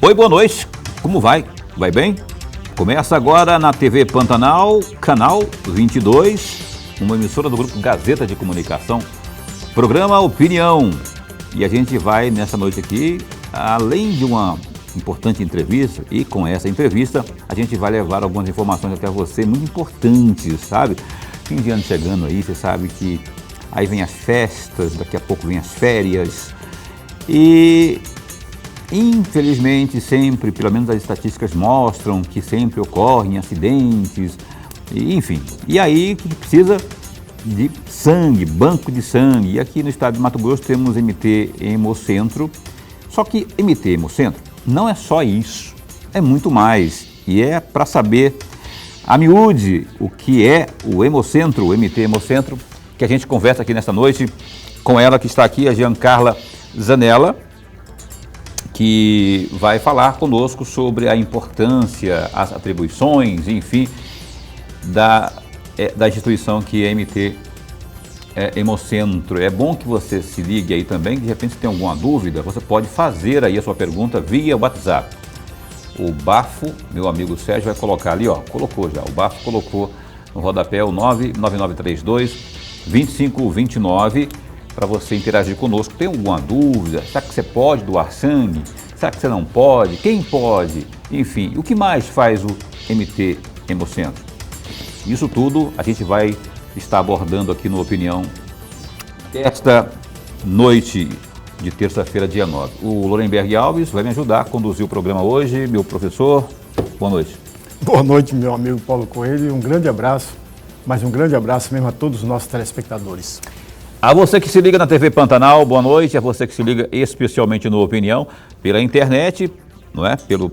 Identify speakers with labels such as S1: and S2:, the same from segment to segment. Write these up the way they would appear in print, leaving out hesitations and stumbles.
S1: Oi, boa noite. Como vai? Vai bem? Começa agora na TV Pantanal, canal 22, uma emissora do Grupo Gazeta de Comunicação, programa Opinião. E a gente vai nessa noite aqui, além de uma importante entrevista, e com essa entrevista a gente vai levar algumas informações até você muito importantes, sabe? Fim de ano chegando aí, você sabe que aí vem as festas, daqui a pouco vem as férias e infelizmente sempre, pelo menos as estatísticas mostram que sempre ocorrem acidentes, enfim. E aí que precisa de sangue, banco de sangue. E aqui no estado de Mato Grosso temos MT Hemocentro. Só que MT Hemocentro não é só isso, é muito mais. E é para saber a miúde o que é o Hemocentro, o MT Hemocentro, que a gente conversa aqui nesta noite com ela que está aqui, a Giancarla Zanella, que vai falar conosco sobre a importância, as atribuições, enfim, da instituição que é MT Hemocentro. É bom que você se ligue aí também, de repente se tem alguma dúvida, você pode fazer aí a sua pergunta via WhatsApp. O Bafo, meu amigo Sérgio, vai colocar ali, ó, colocou já, o Bafo colocou no rodapé o 99932-2529, para você interagir conosco. Tem alguma dúvida? Será que você pode doar sangue? Será que você não pode? Quem pode? Enfim, o que mais faz o MT Hemocentro? Isso tudo a gente vai estar abordando aqui no Opinião esta noite de terça-feira, dia 9. O Lorenberg Alves vai me ajudar a conduzir o programa hoje. Meu professor, boa noite.
S2: Boa noite, meu amigo Paulo Coelho. Um grande abraço, mas um grande abraço mesmo a todos os nossos telespectadores.
S1: A você que se liga na TV Pantanal, boa noite. A você que se liga especialmente no Opinião, pela internet, não é? Pelo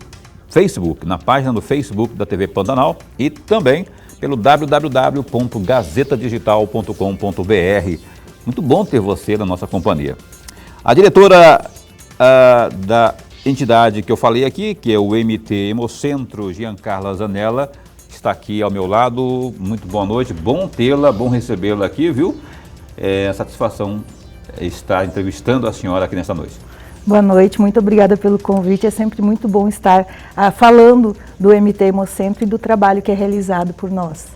S1: Facebook, na página do Facebook da TV Pantanal e também pelo www.gazetadigital.com.br. Muito bom ter você na nossa companhia. A diretora da entidade que eu falei aqui, que é o MT Hemocentro, Giancarla Zanella, está aqui ao meu lado. Muito boa noite, bom tê-la, bom recebê-la aqui, viu? É satisfação estar entrevistando a senhora aqui nesta noite.
S3: Boa noite, muito obrigada pelo convite. É sempre muito bom estar falando do MT Hemocentro e do trabalho que é realizado por nós.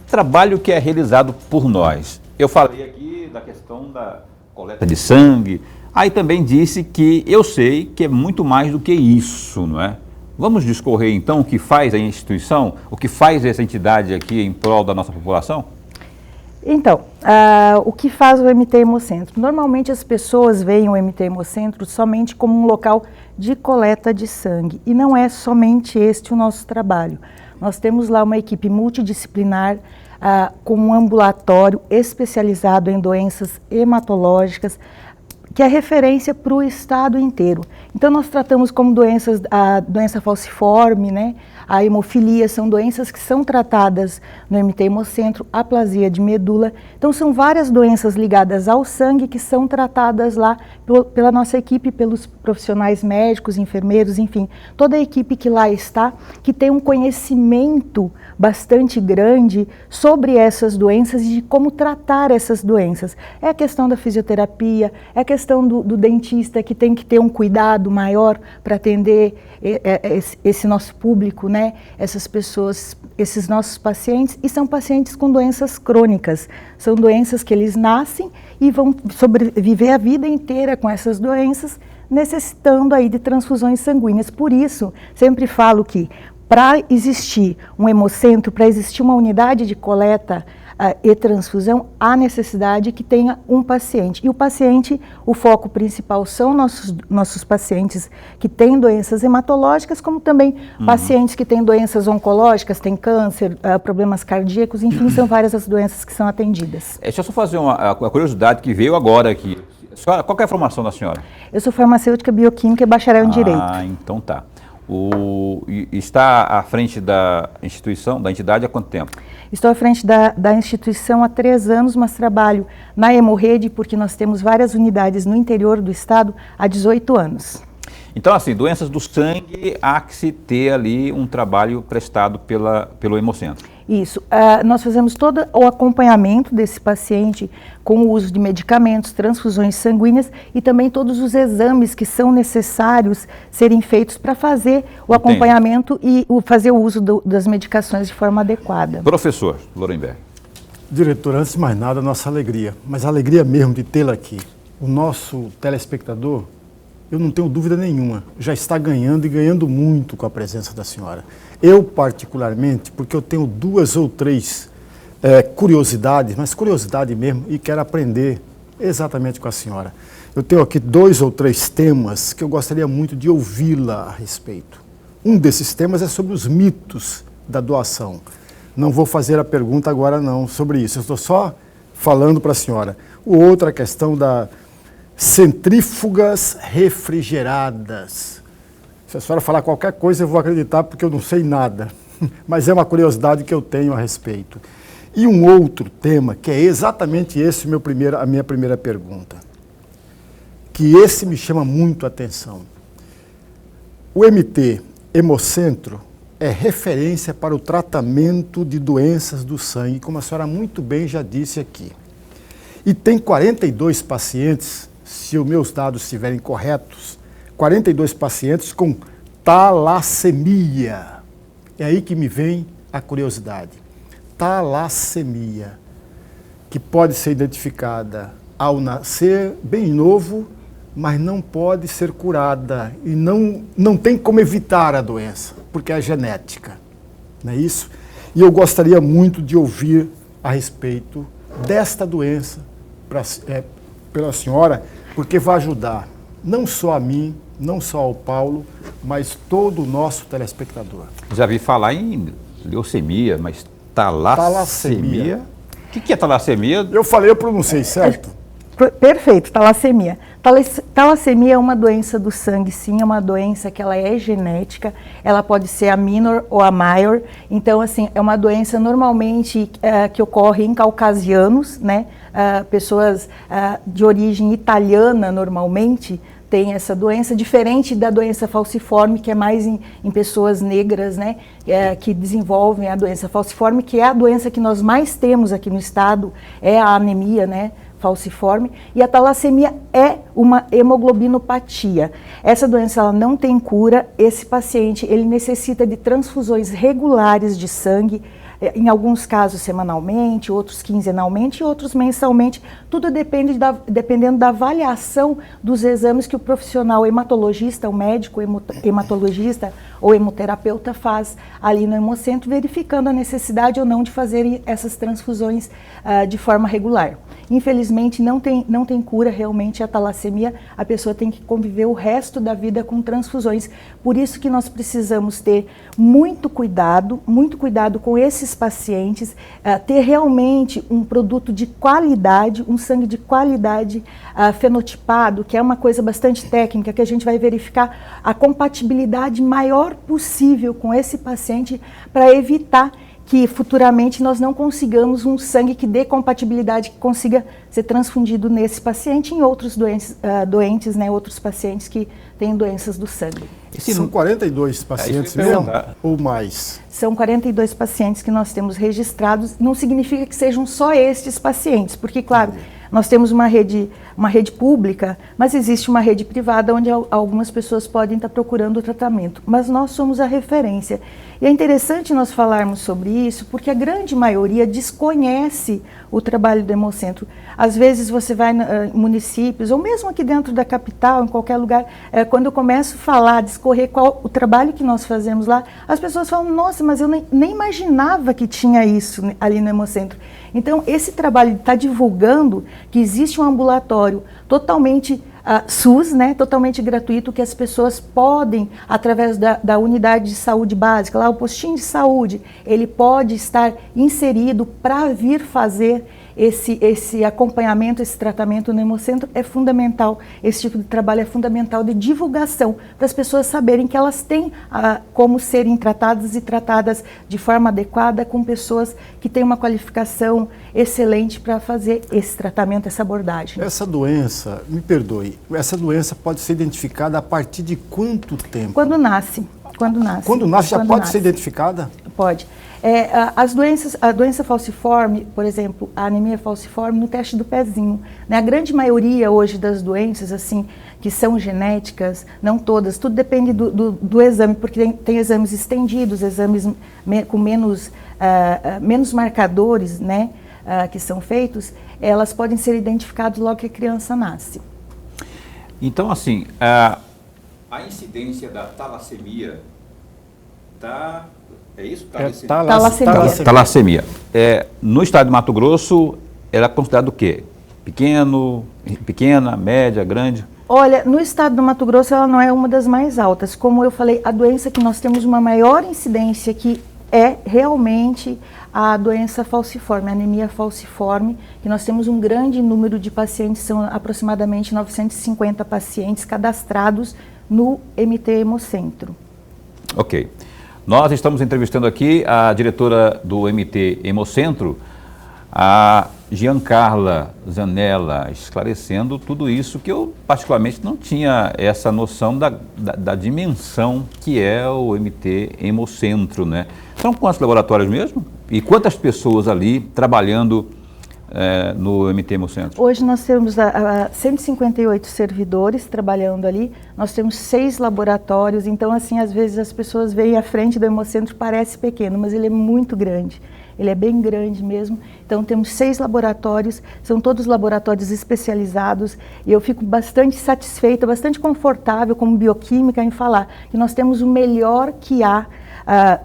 S1: Trabalho que é realizado por nós. Eu falei aqui da questão da coleta de sangue, aí também disse que eu sei que é muito mais do que isso, não é? Vamos discorrer então o que faz a instituição, o que faz essa entidade aqui em prol da nossa população?
S3: Então, o que faz o MT Hemocentro? Normalmente as pessoas veem o MT Hemocentro somente como um local de coleta de sangue e não é somente este o nosso trabalho. Nós temos lá uma equipe multidisciplinar com um ambulatório especializado em doenças hematológicas, que é referência para o estado inteiro. Então nós tratamos como doenças, a doença falciforme, né? A hemofilia, são doenças que são tratadas no MT Hemocentro, aplasia de medula. Então são várias doenças ligadas ao sangue que são tratadas lá pela nossa equipe, pelos profissionais médicos, enfermeiros, enfim, toda a equipe que lá está, que tem um conhecimento bastante grande sobre essas doenças e de como tratar essas doenças. É a questão da fisioterapia, é a questão do dentista que tem que ter um cuidado maior para atender esse nosso público, né? Essas pessoas, esses nossos pacientes, e são pacientes com doenças crônicas. São doenças que eles nascem e vão sobreviver a vida inteira com essas doenças, necessitando aí de transfusões sanguíneas. Por isso, sempre falo que para existir um hemocentro, para existir uma unidade de coleta e transfusão, há necessidade que tenha um paciente. E o paciente, o foco principal são nossos pacientes que têm doenças hematológicas, como também pacientes que têm doenças oncológicas, têm câncer, problemas cardíacos, enfim, são várias as doenças que são atendidas.
S1: Deixa eu só fazer uma curiosidade que veio agora aqui. Qual que é a formação da senhora?
S3: Eu sou farmacêutica bioquímica e bacharel em Direito.
S1: Então tá. Está à frente da instituição, da entidade há quanto tempo?
S3: Estou à frente da instituição há 3 anos, mas trabalho na Hemorrede porque nós temos várias unidades no interior do estado há 18 anos.
S1: Então, assim, doenças do sangue, há que se ter ali um trabalho prestado pelo Hemocentro.
S3: Isso. Nós fazemos todo o acompanhamento desse paciente com o uso de medicamentos, transfusões sanguíneas e também todos os exames que são necessários serem feitos para fazer o acompanhamento e fazer o uso das medicações de forma adequada.
S1: Professor Lorenberg.
S2: Diretor, antes de mais nada, nossa alegria, mas a alegria mesmo de tê-la aqui. O nosso telespectador, eu não tenho dúvida nenhuma, já está ganhando e ganhando muito com a presença da senhora. Eu, particularmente, porque eu tenho 2 ou 3 curiosidades, mas curiosidade mesmo, e quero aprender exatamente com a senhora. Eu tenho aqui 2 ou 3 temas que eu gostaria muito de ouvi-la a respeito. Um desses temas é sobre os mitos da doação. Não vou fazer a pergunta agora não sobre isso, eu estou só falando para a senhora. O outro é a questão da centrífugas refrigeradas. Se a senhora falar qualquer coisa, eu vou acreditar porque eu não sei nada. Mas é uma curiosidade que eu tenho a respeito. E um outro tema, que é exatamente esse a minha primeira pergunta, que esse me chama muito a atenção. O MT Hemocentro é referência para o tratamento de doenças do sangue, como a senhora muito bem já disse aqui. E tem 42 pacientes, se os meus dados estiverem corretos, 42 pacientes com talassemia. É aí que me vem a curiosidade. Talassemia, que pode ser identificada ao nascer bem novo, mas não pode ser curada e não tem como evitar a doença, porque é genética, não é isso? E eu gostaria muito de ouvir a respeito desta doença pela senhora, porque vai ajudar não só a mim, não só ao Paulo, mas todo o nosso telespectador.
S1: Já vi falar em leucemia, mas talassemia? O que é talassemia?
S2: Eu pronunciei certo?
S3: Perfeito, talassemia. Talassemia é uma doença do sangue, sim, é uma doença que ela é genética, ela pode ser a minor ou a maior, então assim, é uma doença normalmente que ocorre em caucasianos, né? Pessoas de origem italiana normalmente têm essa doença, diferente da doença falciforme, que é mais em pessoas negras, né? Que desenvolvem a doença falciforme, que é a doença que nós mais temos aqui no estado, é a anemia, né? Falciforme, e a talassemia é uma hemoglobinopatia. Essa doença ela não tem cura, esse paciente ele necessita de transfusões regulares de sangue, em alguns casos semanalmente, outros quinzenalmente e outros mensalmente, tudo dependendo da avaliação dos exames que o profissional hematologista, o médico hematologista ou hemoterapeuta faz ali no Hemocentro, verificando a necessidade ou não de fazer essas transfusões de forma regular. Infelizmente não tem cura realmente a talassemia, a pessoa tem que conviver o resto da vida com transfusões. Por isso que nós precisamos ter muito cuidado com esses pacientes, ter realmente um produto de qualidade, um sangue de qualidade fenotipado, que é uma coisa bastante técnica, que a gente vai verificar a compatibilidade maior possível com esse paciente para evitar que futuramente nós não consigamos um sangue que dê compatibilidade, que consiga ser transfundido nesse paciente e em outros doentes, né, outros pacientes que têm doenças do sangue.
S2: São 42 pacientes mesmo ou mais?
S3: São 42 pacientes que nós temos registrados, não significa que sejam só estes pacientes, porque, claro, nós temos uma rede pública, mas existe uma rede privada onde algumas pessoas podem estar procurando o tratamento, mas nós somos a referência. E é interessante nós falarmos sobre isso, porque a grande maioria desconhece o trabalho do Hemocentro. Às vezes você vai em municípios, ou mesmo aqui dentro da capital, em qualquer lugar, quando eu começo a falar, discorrer qual o trabalho que nós fazemos lá, as pessoas falam, nossa, mas eu nem imaginava que tinha isso ali no Hemocentro. Então, esse trabalho de estar divulgando que existe um ambulatório totalmente SUS, né, totalmente gratuito, que as pessoas podem, através da unidade de saúde básica, lá o postinho de saúde, ele pode estar inserido para vir fazer esse acompanhamento, esse tratamento no Hemocentro é fundamental. Esse tipo de trabalho é fundamental de divulgação, para as pessoas saberem que elas têm como serem tratadas e tratadas de forma adequada com pessoas que têm uma qualificação excelente para fazer esse tratamento, essa abordagem.
S2: Essa doença, me perdoe, essa doença pode ser identificada a partir de quanto tempo?
S3: Quando nasce. Quando nasce.
S2: Quando nasce já pode ser identificada?
S3: Pode. A doença falciforme, por exemplo, a anemia falciforme no teste do pezinho, né? A grande maioria hoje das doenças, assim, que são genéticas, não todas, tudo depende do exame, porque tem exames estendidos, exames com menos marcadores, né, que são feitos, elas podem ser identificadas logo que a criança nasce.
S1: Então, assim, a incidência da talassemia é isso? Talassemia. No estado de Mato Grosso, ela é considerada o quê? Pequena, média, grande?
S3: Olha, no estado do Mato Grosso ela não é uma das mais altas. Como eu falei, a doença que nós temos uma maior incidência que é realmente a doença falciforme, a anemia falciforme, que nós temos um grande número de pacientes, são aproximadamente 950 pacientes cadastrados no MT Hemocentro.
S1: Ok. Nós estamos entrevistando aqui a diretora do MT Hemocentro, a Giancarla Zanella, esclarecendo tudo isso que eu particularmente não tinha essa noção da dimensão que é o MT Hemocentro, né? São quantos laboratórios mesmo? E quantas pessoas ali trabalhando no MT Hemocentro?
S3: Hoje nós temos 158 servidores trabalhando ali, nós temos 6 laboratórios, então assim, às vezes as pessoas veem à frente do Hemocentro, parece pequeno, mas ele é muito grande. Ele é bem grande mesmo, então temos 6 laboratórios, são todos laboratórios especializados e eu fico bastante satisfeita, bastante confortável como bioquímica em falar que nós temos o melhor que há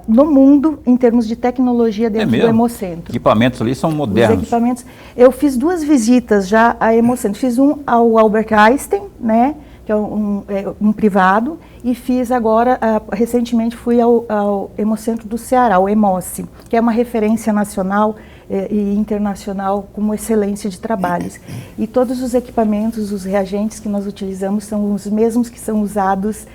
S3: no mundo em termos de tecnologia dentro do Hemocentro.
S1: Os equipamentos ali são modernos.
S3: Os equipamentos, eu fiz 2 visitas já a Hemocentro, fiz um ao Albert Einstein, né, que é um privado, e fiz agora, recentemente fui ao Hemocentro do Ceará, o Hemoce, que é uma referência nacional e internacional como excelência de trabalhos. E todos os equipamentos, os reagentes que nós utilizamos são os mesmos que são usados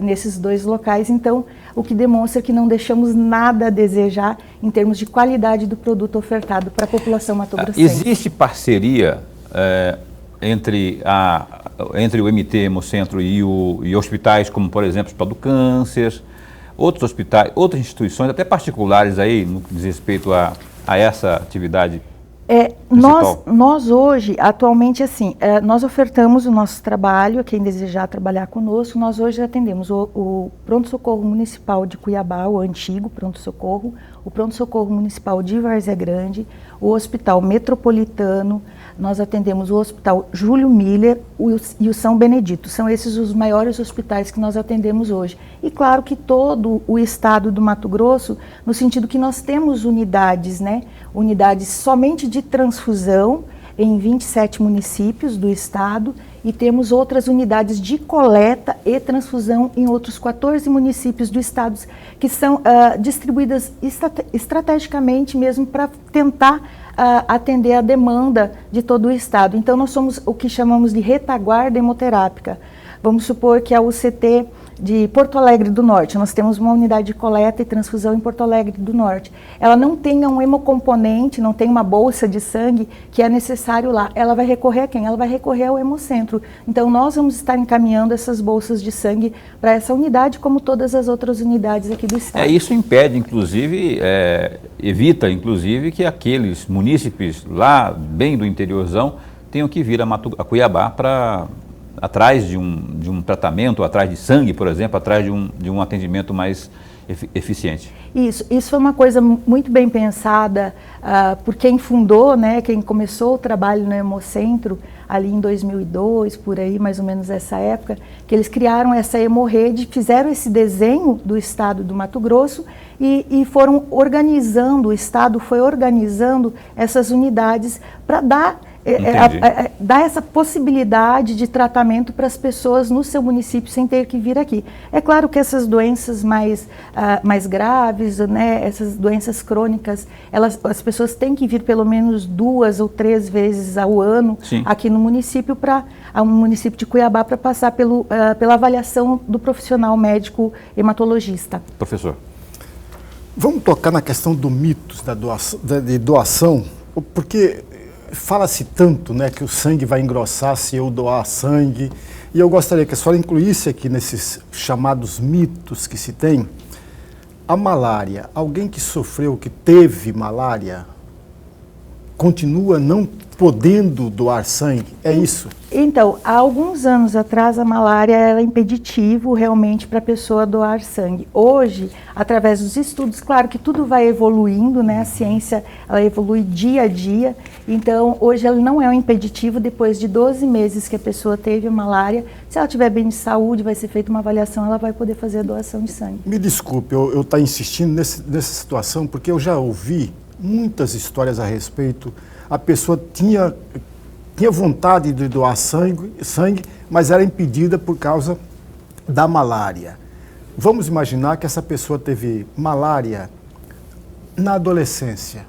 S3: nesses 2 locais, então o que demonstra que não deixamos nada a desejar em termos de qualidade do produto ofertado para a população mato-grossense.
S1: Existe parceria entre o MT Hemocentro e hospitais como, por exemplo, o Hospital do Câncer, outros hospitais, outras instituições, até particulares aí, no que diz respeito a essa atividade?
S3: Nós hoje, atualmente, assim, nós ofertamos o nosso trabalho, quem desejar trabalhar conosco, nós hoje atendemos o Pronto-Socorro Municipal de Cuiabá, o antigo Pronto-Socorro, o Pronto-Socorro Municipal de Várzea Grande, o Hospital Metropolitano, nós atendemos o Hospital Júlio Miller e o São Benedito. São esses os maiores hospitais que nós atendemos hoje. E claro que todo o estado do Mato Grosso, no sentido que nós temos unidades, né? Unidades somente de transfusão em 27 municípios do estado e temos outras unidades de coleta e transfusão em outros 14 municípios do estado que são distribuídas estrategicamente mesmo para tentar atender a demanda de todo o estado. Então nós somos o que chamamos de retaguarda hemoterápica. Vamos supor que a UCT de Porto Alegre do Norte, nós temos uma unidade de coleta e transfusão em Porto Alegre do Norte. Ela não tem um hemocomponente, não tem uma bolsa de sangue que é necessário lá. Ela vai recorrer a quem? Ela vai recorrer ao Hemocentro. Então nós vamos estar encaminhando essas bolsas de sangue para essa unidade, como todas as outras unidades aqui do estado.
S1: Isso impede, inclusive, evita, inclusive, que aqueles munícipes lá, bem do interiorzão, tenham que vir a Cuiabá para atrás de um tratamento, atrás de sangue, por exemplo, atrás de um atendimento mais eficiente.
S3: Isso foi uma coisa muito bem pensada por quem fundou, né, quem começou o trabalho no Hemocentro ali em 2002, por aí, mais ou menos essa época, que eles criaram essa hemorrede, fizeram esse desenho do estado do Mato Grosso e foram organizando, o estado foi organizando essas unidades para dar essa possibilidade de tratamento para as pessoas no seu município sem ter que vir aqui. É claro que essas doenças mais graves, né, essas doenças crônicas, as pessoas têm que vir pelo menos 2 ou 3 vezes ao ano aqui no município, município de Cuiabá, para passar pela avaliação do profissional médico hematologista.
S1: Professor.
S2: Vamos tocar na questão do mitos de doação, porque fala-se tanto, né, que o sangue vai engrossar se eu doar sangue, e eu gostaria que a senhora incluísse aqui nesses chamados mitos que se tem, A malária, alguém que sofreu, que teve malária, continua não podendo doar sangue? É isso?
S3: Então, há alguns anos atrás, a malária era impeditivo realmente para a pessoa doar sangue. Hoje, através dos estudos, claro que tudo vai evoluindo, né? A ciência, ela evolui dia a dia. Então, hoje ela não é um impeditivo. Depois de 12 meses que a pessoa teve a malária, se ela estiver bem de saúde, vai ser feita uma avaliação, ela vai poder fazer a doação de sangue.
S2: Me desculpe, eu estou insistindo nessa situação, porque eu já ouvi muitas histórias a respeito. A pessoa tinha vontade de doar sangue, mas era impedida por causa da malária. Vamos imaginar que essa pessoa teve malária na adolescência.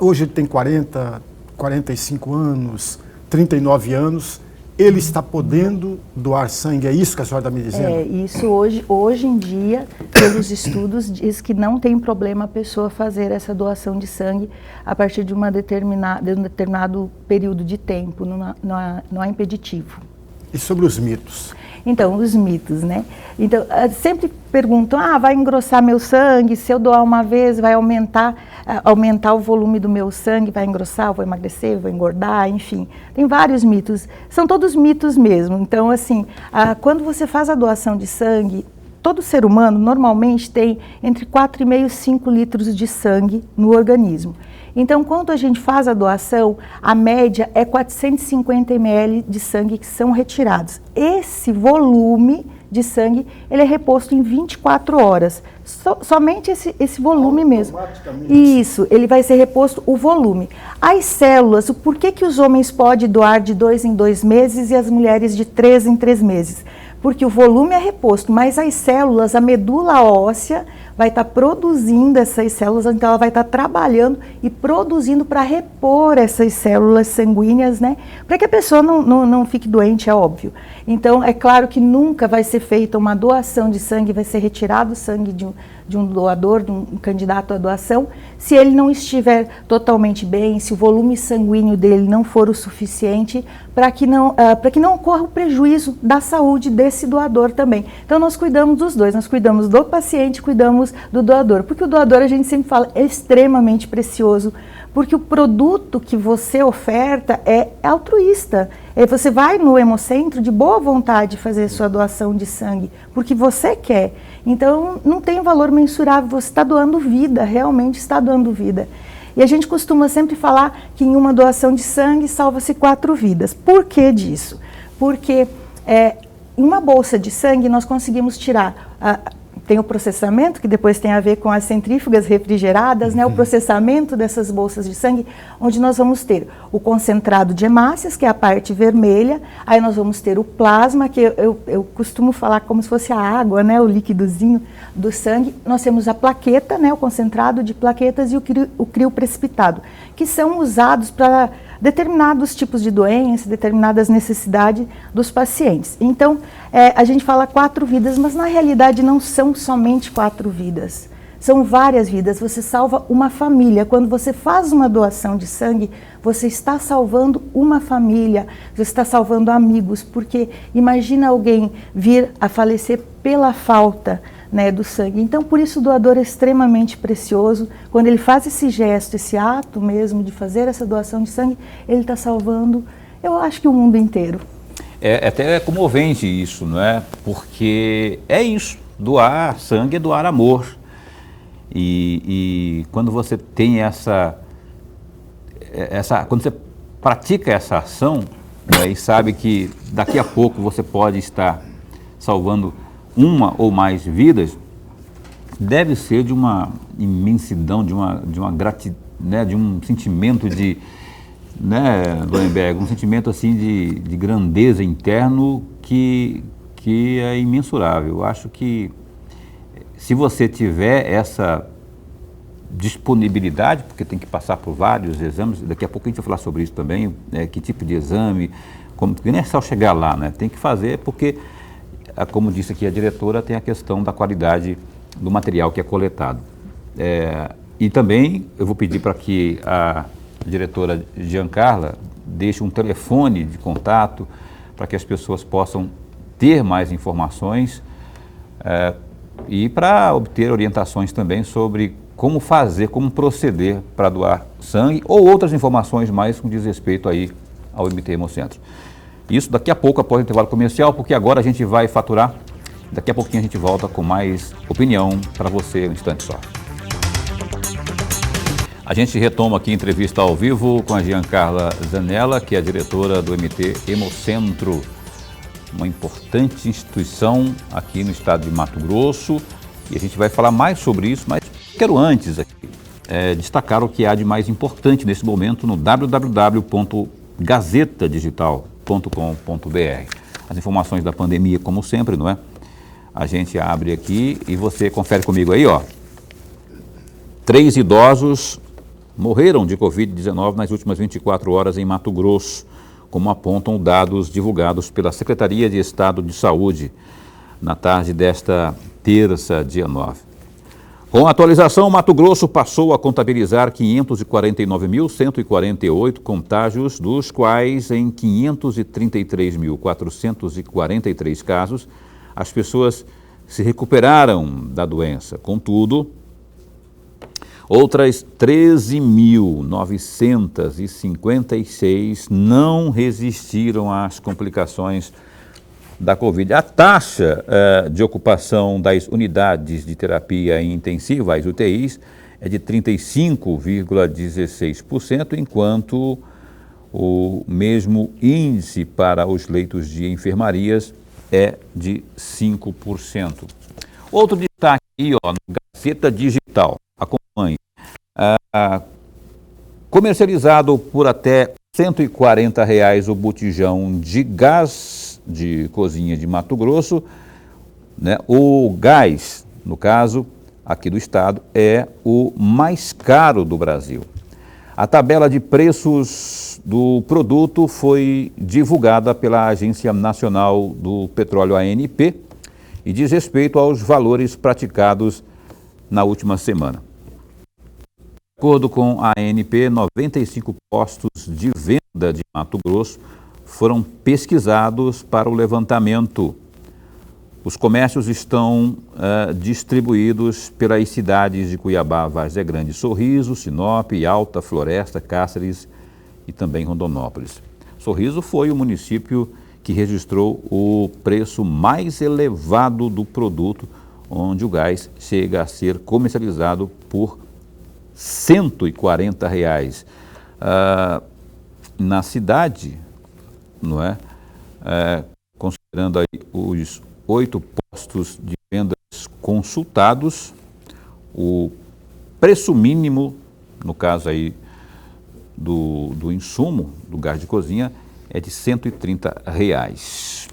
S2: Hoje ele tem 40, 45 anos, 39 anos. Ele está podendo doar sangue, é isso que a senhora está me dizendo?
S3: É, isso hoje em dia, pelos estudos, diz que não tem problema a pessoa fazer essa doação de sangue a partir de um determinado período de tempo, não há impeditivo.
S2: E sobre os mitos?
S3: Então, os mitos, né? Então, sempre perguntam, vai engrossar meu sangue, se eu doar uma vez vai aumentar o volume do meu sangue, vai engrossar, eu vou emagrecer, vou engordar, enfim. Tem vários mitos, são todos mitos mesmo. Então, assim, quando você faz a doação de sangue, todo ser humano normalmente tem entre 4,5 e 5 litros de sangue no organismo. Então, quando a gente faz a doação, a média é 450 ml de sangue que são retirados. Esse volume de sangue, ele é reposto em 24 horas. Somente esse volume mesmo. Isso, ele vai ser reposto o volume. As células, por que os homens podem doar de 2 em 2 meses e as mulheres de 3 em 3 meses? Porque o volume é reposto, mas as células, a medula óssea, vai estar produzindo essas células, então ela vai estar trabalhando e produzindo para repor essas células sanguíneas, né? Para que a pessoa não fique doente, é óbvio. Então, é claro que nunca vai ser feita uma doação de sangue, vai ser retirado o sangue de um doador, de um candidato à doação, se ele não estiver totalmente bem, se o volume sanguíneo dele não for o suficiente para que não ocorra o prejuízo da saúde desse doador também. Então, nós cuidamos dos dois, nós cuidamos do paciente, cuidamos do doador, porque o doador, a gente sempre fala, é extremamente precioso, porque o produto que você oferta é altruísta. Você vai no Hemocentro de boa vontade fazer sua doação de sangue, porque você quer. Então, não tem valor mensurável, você está doando vida, realmente está doando vida. E a gente costuma sempre falar que em uma doação de sangue salva-se 4 vidas. Por que disso? Porque em uma bolsa de sangue nós conseguimos tirar... Tem o processamento, que depois tem a ver com as centrífugas refrigeradas, né? O processamento dessas bolsas de sangue, onde nós vamos ter o concentrado de hemácias, que é a parte vermelha, aí nós vamos ter o plasma, que eu costumo falar como se fosse a água, né? O líquidozinho do sangue. Nós temos a plaqueta, né? O concentrado de plaquetas e o crio precipitado, que são usados para determinados tipos de doença, determinadas necessidades dos pacientes. Então, a gente fala 4 vidas, mas na realidade não são somente 4 vidas. São várias vidas, você salva uma família. Quando você faz uma doação de sangue, você está salvando uma família, você está salvando amigos, porque imagina alguém vir a falecer pela falta, né, do sangue. Então, por isso o doador é extremamente precioso. Quando ele faz esse gesto, esse ato mesmo de fazer essa doação de sangue, ele está salvando, eu acho que o mundo inteiro.
S1: É até comovente isso, não é? Porque é isso, doar sangue é doar amor. E quando você tem quando você pratica essa ação, né, e sabe que daqui a pouco você pode estar salvando uma ou mais vidas, deve ser de uma imensidão, de uma gratidão, né, de um sentimento de, né, Loenberg, um sentimento assim de grandeza interno que é imensurável. Eu acho que se você tiver essa disponibilidade, porque tem que passar por vários exames, daqui a pouco a gente vai falar sobre isso também, que tipo de exame, porque nem é só chegar lá, né? Tem que fazer porque, como disse aqui a diretora, tem a questão da qualidade do material que é coletado. E também eu vou pedir para que a diretora Giancarla deixe um telefone de contato para que as pessoas possam ter mais informações, e para obter orientações também sobre como fazer, como proceder para doar sangue ou outras informações mais com diz respeito aí ao MT Hemocentro. Isso daqui a pouco, após o intervalo comercial, porque agora a gente vai faturar. Daqui a pouquinho a gente volta com mais opinião para você, um instante só. A gente retoma aqui a entrevista ao vivo com a Giancarla Zanella, que é a diretora do MT Hemocentro, uma importante instituição aqui no estado de Mato Grosso. E a gente vai falar mais sobre isso, mas quero antes aqui destacar o que há de mais importante nesse momento no www.gazetadigital.com.br. As informações da pandemia, como sempre, não é? A gente abre aqui e você confere comigo aí, ó. 3 idosos morreram de Covid-19 nas últimas 24 horas em Mato Grosso, como apontam dados divulgados pela Secretaria de Estado de Saúde na tarde desta terça, dia 9. Com a atualização, Mato Grosso passou a contabilizar 549.148 contágios, dos quais em 533.443 casos, as pessoas se recuperaram da doença. Contudo, outras 13.956 não resistiram às complicações da Covid. A taxa de ocupação das unidades de terapia intensiva, as UTIs, é de 35,16%, enquanto o mesmo índice para os leitos de enfermarias é de 5%. Outro destaque aí, ó, no Gazeta Digital, acompanhe. Comercializado por até R$140 o botijão de gás de cozinha de Mato Grosso, né? O gás, no caso, aqui do estado, é o mais caro do Brasil. A tabela de preços do produto foi divulgada pela Agência Nacional do Petróleo, ANP, e diz respeito aos valores praticados na última semana. De acordo com a ANP, 95 postos de venda de Mato Grosso foram pesquisados para o levantamento. Os comércios estão distribuídos pelas cidades de Cuiabá, Várzea Grande, Sorriso, Sinop, Alta, Floresta, Cáceres e também Rondonópolis. Sorriso foi o município que registrou o preço mais elevado do produto, onde o gás chega a ser comercializado por R$140. Na cidade, não é? Considerando aí os 8 postos de vendas consultados, o preço mínimo, no caso aí do insumo, do gás de cozinha, é de R$130.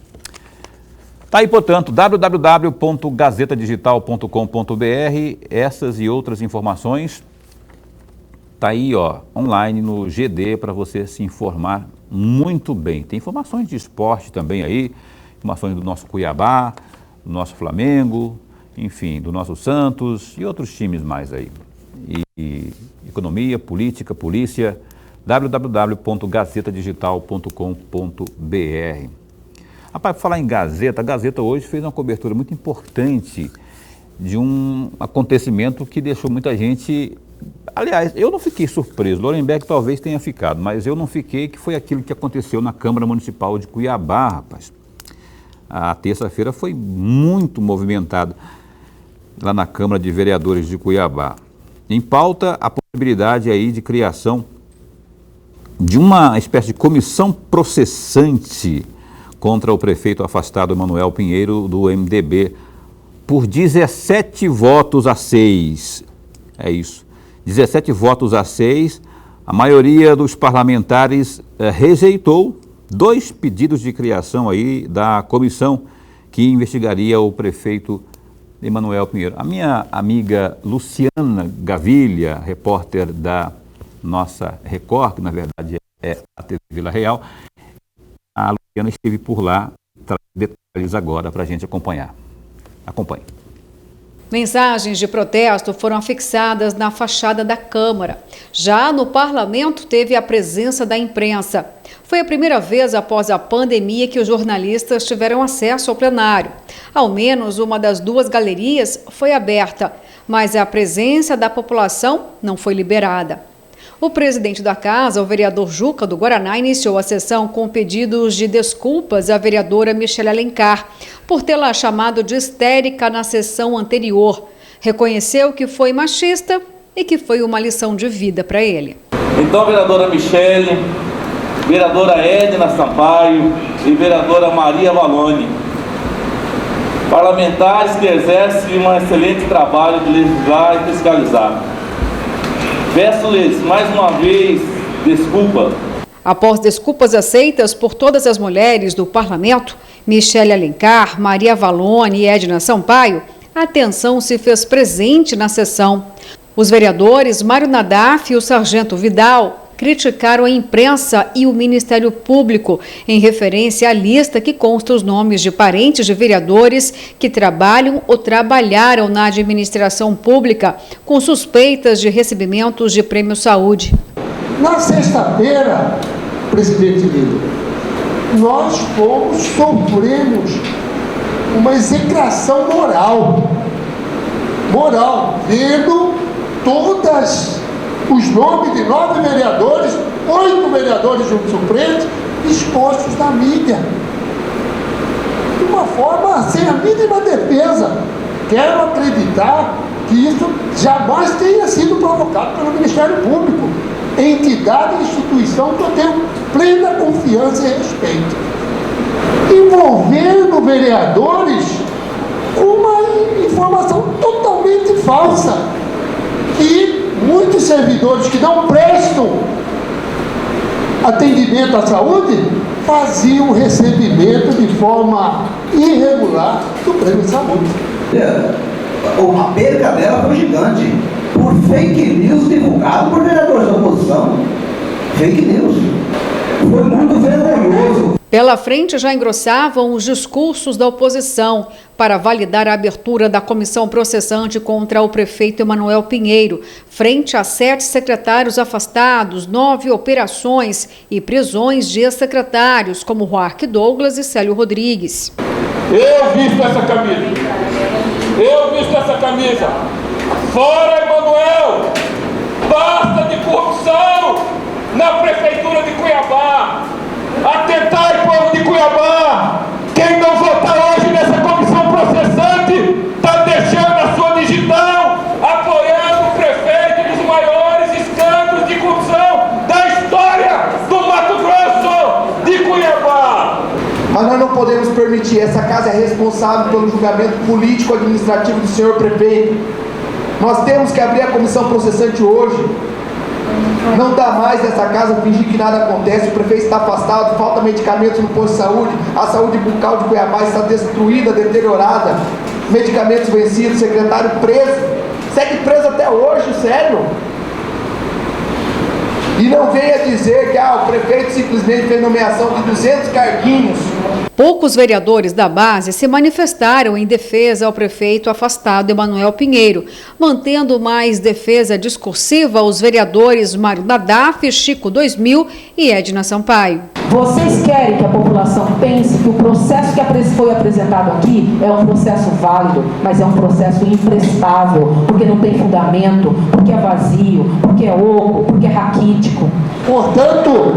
S1: Tá aí, portanto, www.gazetadigital.com.br, essas e outras informações, tá aí, ó, online no GD para você se informar muito bem. Tem informações de esporte também aí, informações do nosso Cuiabá, do nosso Flamengo, enfim, do nosso Santos e outros times mais aí. E economia, política, polícia, www.gazetadigital.com.br. Rapaz, para falar em Gazeta, a Gazeta hoje fez uma cobertura muito importante de um acontecimento que deixou muita gente... Aliás, eu não fiquei surpreso, Lorenberg talvez tenha ficado, mas eu não fiquei, que foi aquilo que aconteceu na Câmara Municipal de Cuiabá, rapaz. A terça-feira foi muito movimentada lá na Câmara de Vereadores de Cuiabá. Em pauta, a possibilidade aí de criação de uma espécie de comissão processante contra o prefeito afastado Manuel Pinheiro, do MDB, por 17 votos a 6. É isso. 17 votos a 6, a maioria dos parlamentares rejeitou 2 pedidos de criação aí da comissão que investigaria o prefeito Manuel Pinheiro. A minha amiga Luciana Gavilha, repórter da nossa Record, que na verdade é a TV Vila Real, a Luciana esteve por lá, traz detalhes agora para a gente acompanhar. Acompanhe.
S4: Mensagens de protesto foram afixadas na fachada da Câmara. Já no parlamento, teve a presença da imprensa. Foi a primeira vez após a pandemia que os jornalistas tiveram acesso ao plenário. Ao menos uma das duas galerias foi aberta, mas a presença da população não foi liberada. O presidente da Casa, o vereador Juca do Guaraná, iniciou a sessão com pedidos de desculpas à vereadora Michele Alencar por tê-la chamado de histérica na sessão anterior. Reconheceu que foi machista e que foi uma lição de vida para ele.
S5: Então, vereadora Michele, vereadora Edna Sampaio e vereadora Maria Valone, parlamentares que exercem um excelente trabalho de legislar e fiscalizar. Peço-lhes mais uma vez desculpa.
S4: Após desculpas aceitas por todas as mulheres do parlamento, Michele Alencar, Maria Valone e Edna Sampaio, a tensão se fez presente na sessão. Os vereadores Mário Nadaf e o sargento Vidal criticaram a imprensa e o Ministério Público em referência à lista que consta os nomes de parentes de vereadores que trabalham ou trabalharam na administração pública com suspeitas de recebimentos de prêmio saúde.
S6: Na sexta-feira, presidente Lula, nós sofremos uma execração moral, vendo todas os nomes de 9 vereadores, 8 vereadores junto suplentes, expostos na mídia. De uma forma sem a mínima defesa. Quero acreditar que isso jamais tenha sido provocado pelo Ministério Público, entidade e instituição que eu tenho plena confiança e respeito. Envolvendo vereadores com uma informação totalmente falsa, que muitos servidores que não prestam atendimento à saúde faziam recebimento de forma irregular do prêmio de saúde.
S7: A perca dela foi gigante, por fake news divulgado por vereadores da oposição. Fake news. Foi muito vergonhoso.
S4: Pela frente já engrossavam os discursos da oposição para validar a abertura da comissão processante contra o prefeito Emanuel Pinheiro, frente a 7 secretários afastados, 9 operações e prisões de ex-secretários, como Roark Douglas e Célio Rodrigues.
S8: Eu visto essa camisa. Fora Emanuel! Basta de corrupção na prefeitura de Cuiabá! Atentai, povo de Cuiabá! Quem não votar hoje nessa comissão processante está deixando a sua digital, apoiando o prefeito dos maiores escândalos de corrupção da história do Mato Grosso de Cuiabá.
S6: Mas nós não podemos permitir. Essa casa é responsável pelo julgamento político-administrativo do senhor prefeito. Nós temos que abrir a comissão processante hoje. Não dá mais nessa casa fingir que nada acontece. O prefeito está afastado, falta medicamentos no posto de saúde, a saúde bucal de Cuiabá está destruída, deteriorada, medicamentos vencidos, secretário preso, segue preso até hoje, sério. E não venha dizer que o prefeito simplesmente fez nomeação de 200 carguinhos.
S4: Poucos vereadores da base se manifestaram em defesa ao prefeito afastado Emanuel Pinheiro, mantendo mais defesa discursiva os vereadores Mário Nadaf, Chico 2000 e Edna Sampaio.
S9: Vocês querem que a população pense que o processo que foi apresentado aqui é um processo válido, mas é um processo imprestável, porque não tem fundamento, porque é vazio, porque é oco, porque é raquítico.
S6: Portanto,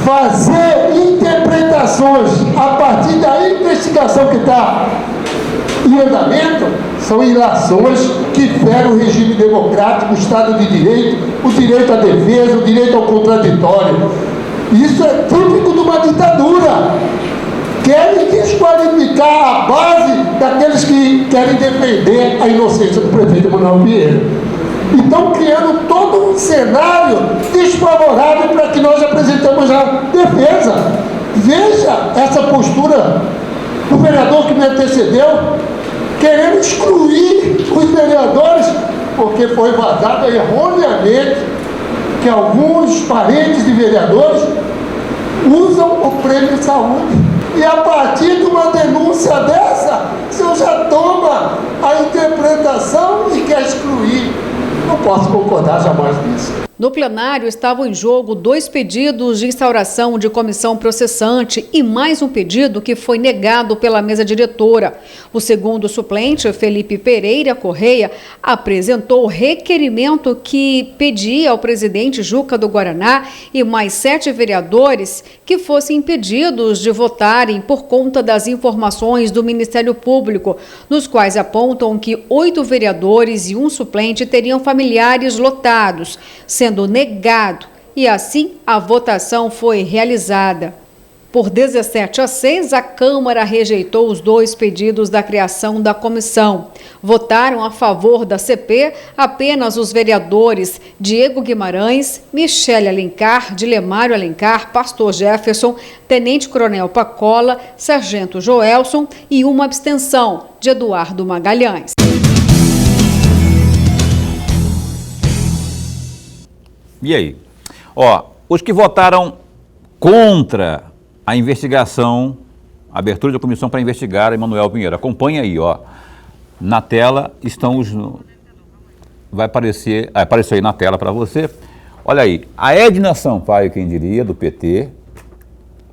S6: fazer interpretações a partir da investigação que está em andamento são ilações que ferem o regime democrático, o Estado de Direito, o direito à defesa, o direito ao contraditório. Isso é típico de uma ditadura. Querem desqualificar a base daqueles que querem defender a inocência do prefeito Emanuel Pinheiro. Então, criando todo um cenário desfavorável para que nós apresentemos a defesa. Veja essa postura do vereador que me antecedeu, querendo excluir os vereadores, porque foi vazado erroneamente que alguns parentes de vereadores usam o prêmio de saúde. E a partir de uma denúncia dessa, você já toma a interpretação posso concordar jamais com isso.
S4: No plenário estavam em jogo 2 pedidos de instauração de comissão processante e mais um pedido que foi negado pela mesa diretora. O segundo suplente, Felipe Pereira Correia, apresentou o requerimento que pedia ao presidente Juca do Guaraná e mais 7 vereadores que fossem impedidos de votarem por conta das informações do Ministério Público, nos quais apontam que 8 vereadores e um suplente teriam familiares lotados, sendo negado, e assim a votação foi realizada. Por 17-6, a Câmara rejeitou os 2 pedidos da criação da comissão. Votaram a favor da CP apenas os vereadores Diego Guimarães, Michele Alencar, Dilemário Alencar, Pastor Jefferson, Tenente Coronel Pacola, Sargento Joelson e uma abstenção de Eduardo Magalhães.
S1: E aí? Ó, os que votaram contra a investigação, a abertura da comissão para investigar Emanuel Pinheiro, acompanha aí, ó. Na tela estão os... Vai aparecer aí na tela para você. Olha aí, a Edna Sampaio, quem diria, do PT,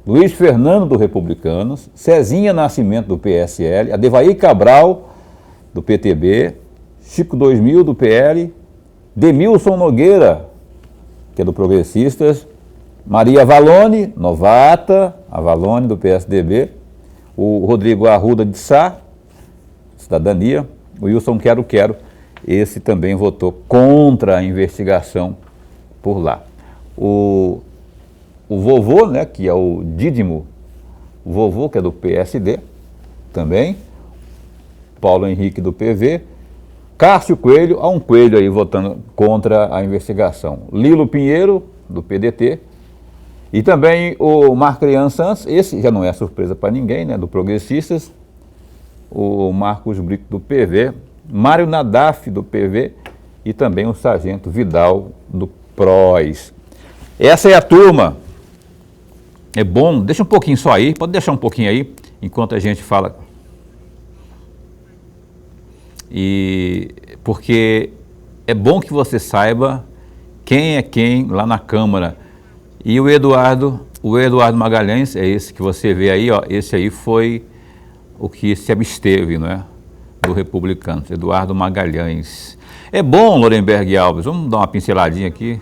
S1: Luiz Fernando, do Republicanos, Cezinha Nascimento, do PSL, Adevair Cabral, do PTB, Chico 2000, do PL, Demilson Nogueira, que é do Progressistas, Maria Valone, novata, a Valone do PSDB, o Rodrigo Arruda de Sá, Cidadania, o Wilson Quero, esse também votou contra a investigação por lá. O vovô, né, que é o Dídimo, o vovô, que é do PSD, também, Paulo Henrique do PV, Cássio Coelho, há um Coelho aí votando contra a investigação. Lilo Pinheiro, do PDT, e também o Marcrian Santos, esse já não é surpresa para ninguém, né, do Progressistas, o Marcos Brito, do PV, Mário Nadaf, do PV, e também o Sargento Vidal, do PROS. Essa é a turma. É bom, deixa um pouquinho só aí, pode deixar um pouquinho aí, enquanto a gente fala... porque é bom que você saiba quem é quem lá na Câmara. E o Eduardo Magalhães, é esse que você vê aí, ó, esse aí foi o que se absteve, não é? Do Republicanos, Eduardo Magalhães. É bom, Lorenberg Alves, vamos dar uma pinceladinha aqui,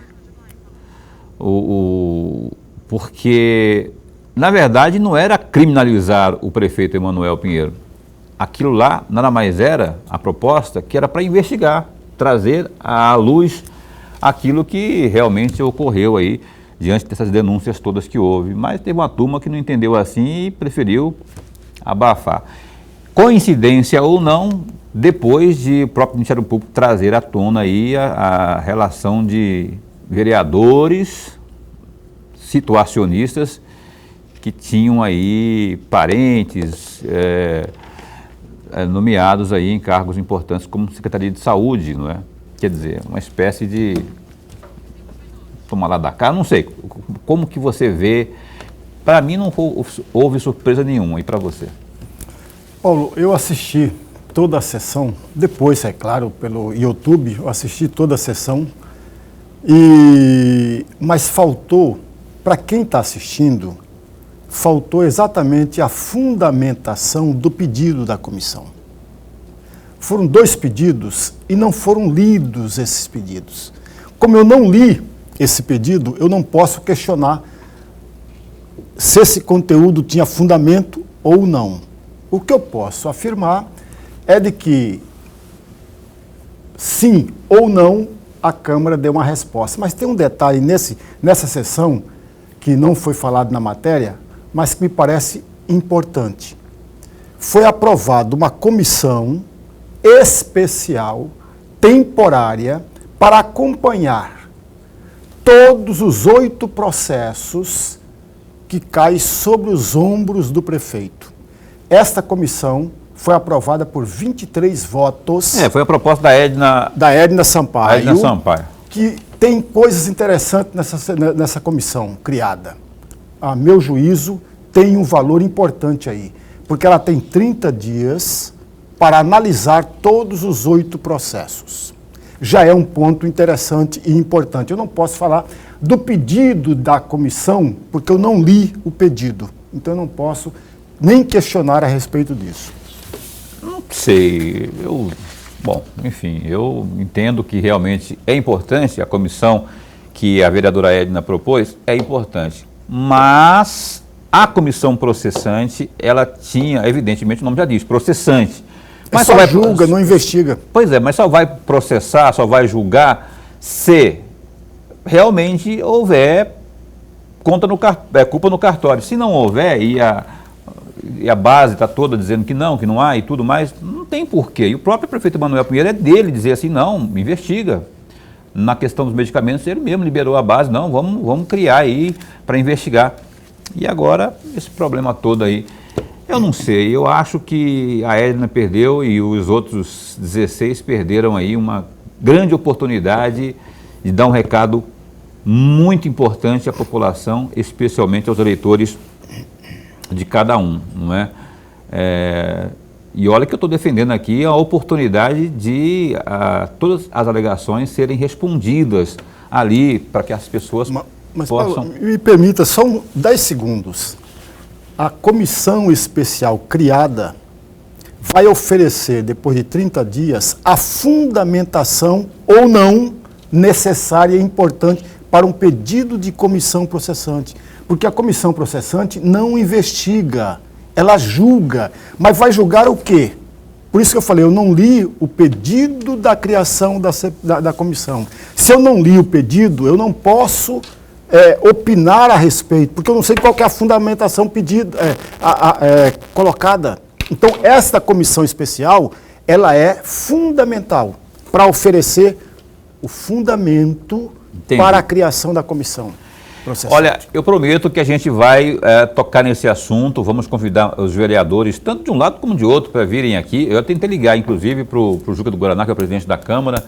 S1: porque, na verdade, não era criminalizar o prefeito Emanuel Pinheiro. Aquilo lá nada mais era a proposta que era para investigar, trazer à luz aquilo que realmente ocorreu aí diante dessas denúncias todas que houve. Mas teve uma turma que não entendeu assim e preferiu abafar. Coincidência ou não, depois de o próprio Ministério Público trazer à tona aí a relação de vereadores situacionistas que tinham aí parentes, nomeados aí em cargos importantes como Secretaria de Saúde, não é? Quer dizer, uma espécie de tomar lá da cá, não sei, como que você vê? Para mim não houve surpresa nenhuma, e para você?
S2: Paulo, eu assisti toda a sessão, depois, é claro, pelo YouTube, eu assisti toda a sessão, mas faltou, para quem está assistindo, faltou exatamente a fundamentação do pedido da comissão. Foram 2 pedidos e não foram lidos esses pedidos. Como eu não li esse pedido, eu não posso questionar se esse conteúdo tinha fundamento ou não. O que eu posso afirmar é de que, sim ou não, a Câmara deu uma resposta. Mas tem um detalhe nessa sessão, que não foi falado na matéria, mas que me parece importante. Foi aprovada uma comissão especial, temporária, para acompanhar todos os 8 processos que caem sobre os ombros do prefeito. Esta comissão foi aprovada por 23 votos.
S1: Foi a proposta
S2: da Edna Sampaio.
S1: Edna Sampaio.
S2: Que tem coisas interessantes nessa comissão criada. A meu juízo, tem um valor importante aí, porque ela tem 30 dias para analisar todos os 8 processos. já é um ponto interessante e importante. Eu não posso falar do pedido da comissão, porque eu não li o pedido. Então eu não posso nem questionar a respeito disso.
S1: Não sei, bom, enfim, eu entendo que realmente é importante, a comissão que a vereadora Edna propôs é importante, mas a comissão processante, ela tinha, evidentemente, o nome já diz, processante. Mas
S2: só julga, não investiga.
S1: Pois é, mas só vai processar, só vai julgar se realmente houver culpa no cartório. Se não houver e a base está toda dizendo que não há e tudo mais, não tem porquê. E o próprio prefeito Emanuel Pinheiro é dele dizer assim, não, investiga. Na questão dos medicamentos, ele mesmo liberou a base, não, vamos criar aí para investigar. E agora, esse problema todo aí, eu não sei, eu acho que a Edna perdeu e os outros 16 perderam aí uma grande oportunidade de dar um recado muito importante à população, especialmente aos eleitores de cada um, não é? E olha que eu estou defendendo aqui a oportunidade de todas as alegações serem respondidas ali, para que as pessoas
S2: mas
S1: possam...
S2: Paulo, me permita só 10 segundos. A comissão especial criada vai oferecer, depois de 30 dias, a fundamentação ou não necessária e importante para um pedido de comissão processante. Porque a comissão processante não investiga, ela julga. Mas vai julgar o quê? Por isso que eu falei, eu não li o pedido da criação da comissão. Se eu não li o pedido, eu não posso opinar a respeito, porque eu não sei qual que é a fundamentação colocada. Então, esta comissão especial, ela é fundamental para oferecer o fundamento para a criação da comissão processante.
S1: Olha, eu prometo que a gente vai tocar nesse assunto, vamos convidar os vereadores, tanto de um lado como de outro, para virem aqui. Eu tentei ligar, inclusive, para o Juca do Guaraná, que é o presidente da Câmara,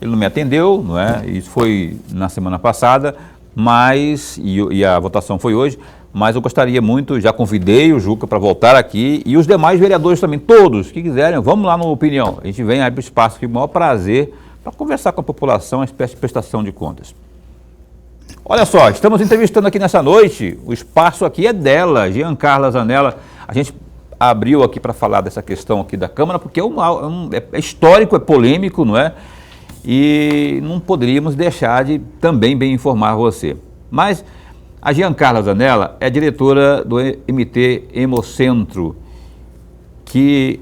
S1: ele não me atendeu, não é? Isso foi na semana passada, mas, e a votação foi hoje, mas eu gostaria muito, já convidei o Juca para voltar aqui, e os demais vereadores também, todos que quiserem, vamos lá no Opinião. A gente vem aí para o espaço, que é o maior prazer, para conversar com a população, uma espécie de prestação de contas. Olha só, estamos entrevistando aqui nessa noite, o espaço aqui é dela, Giancarla Zanella. A gente abriu aqui para falar dessa questão aqui da Câmara, porque é histórico, é polêmico, não é? E não poderíamos deixar de também bem informar você. Mas a Giancarla Zanella é diretora do MT Hemocentro, que